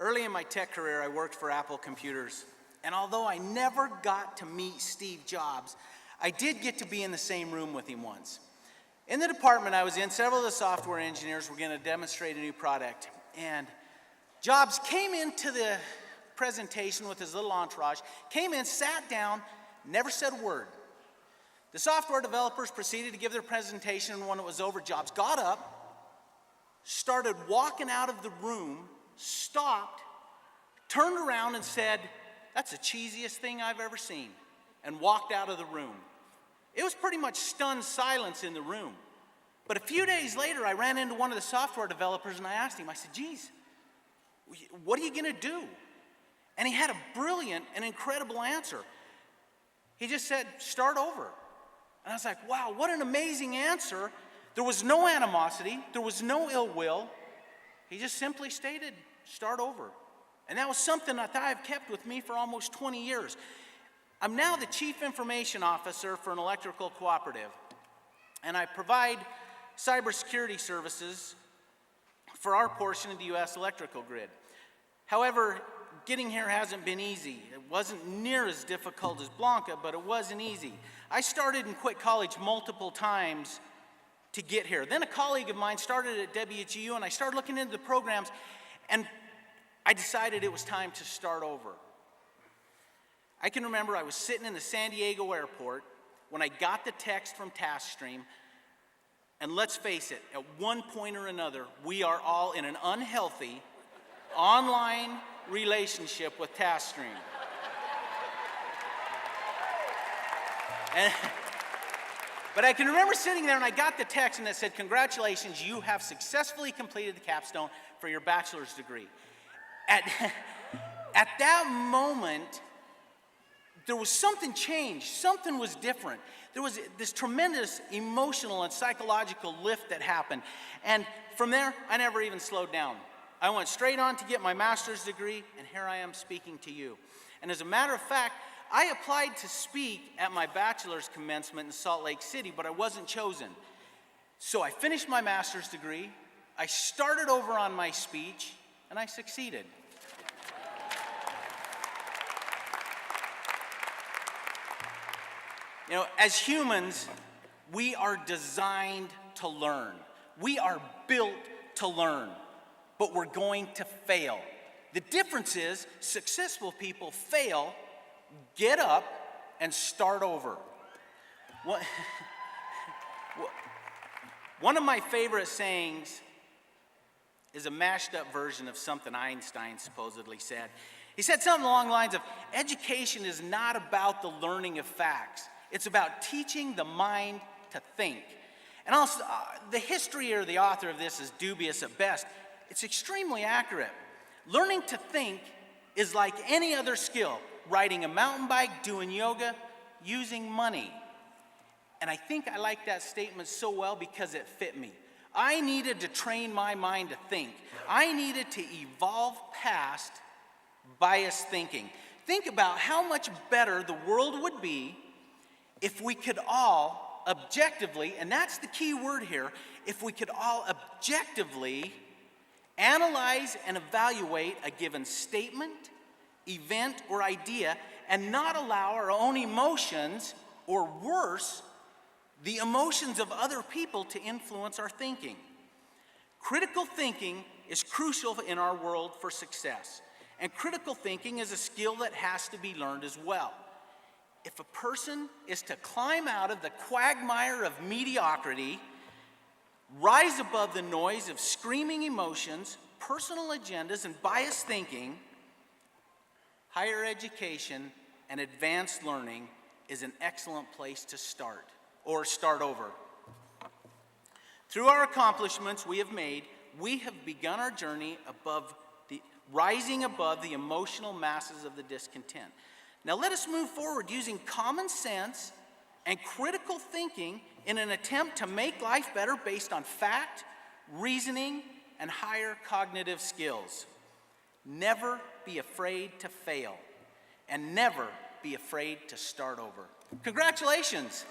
Early in my tech career, I worked for Apple Computers, and although I never got to meet Steve Jobs, I did get to be in the same room with him once. In the department I was in, several of the software engineers were going to demonstrate a new product, and Jobs came into the presentation with his little entourage, came in, sat down, never said a word. The software developers proceeded to give their presentation, and when it was over, Jobs got up, started walking out of the room, stopped, turned around and said, "That's the cheesiest thing I've ever seen," and walked out of the room. It was pretty much stunned silence in the room. But a few days later, I ran into one of the software developers and I asked him, I said, "Geez, what are you gonna do?" And he had a brilliant and incredible answer. He just said, "Start over." And I was like, wow, what an amazing answer. There was no animosity, there was no ill will. He just simply stated, "Start over." And that was something that I've kept with me for almost 20 years. I'm now the Chief Information Officer for an electrical cooperative, and I provide cybersecurity services for our portion of the U.S. electrical grid. However, getting here hasn't been easy. It wasn't near as difficult as Blanca, but it wasn't easy. I started and quit college multiple times to get here. Then a colleague of mine started at WGU, and I started looking into the programs, and I decided it was time to start over. I can remember I was sitting in the San Diego airport when I got the text from TaskStream, and let's face it, at one point or another, we are all in an unhealthy online relationship with TaskStream. But I can remember sitting there and I got the text and it said, "Congratulations, you have successfully completed the capstone for your bachelor's degree." At that moment, there was something changed, something was different. There was this tremendous emotional and psychological lift that happened. And from there, I never even slowed down. I went straight on to get my master's degree, and here I am speaking to you. And as a matter of fact, I applied to speak at my bachelor's commencement in Salt Lake City, but I wasn't chosen. So I finished my master's degree, I started over on my speech, and I succeeded. You know, as humans, we are designed to learn. We are built to learn, but we're going to fail. The difference is, successful people fail, get up, and start over. One of my favorite sayings is a mashed up version of something Einstein supposedly said. He said something along the lines of, "Education is not about the learning of facts. It's about teaching the mind to think." And also, the history or the author of this is dubious at best. It's extremely accurate. Learning to think is like any other skill: riding a mountain bike, doing yoga, using money. And I think I like that statement so well because it fit me. I needed to train my mind to think. I needed to evolve past biased thinking. Think about how much better the world would be if we could all objectively, and that's the key word here, if we could all objectively analyze and evaluate a given statement, event, or idea, and not allow our own emotions, or worse, the emotions of other people, to influence our thinking. Critical thinking is crucial in our world for success, and critical thinking is a skill that has to be learned as well. If a person is to climb out of the quagmire of mediocrity, rise above the noise of screaming emotions, personal agendas, and biased thinking, higher education and advanced learning is an excellent place to start, or start over. Through our accomplishments we have made, we have begun our journey rising above the emotional masses of the discontent. Now let us move forward using common sense and critical thinking in an attempt to make life better based on fact, reasoning, and higher cognitive skills. Never be afraid to fail, and never be afraid to start over. Congratulations!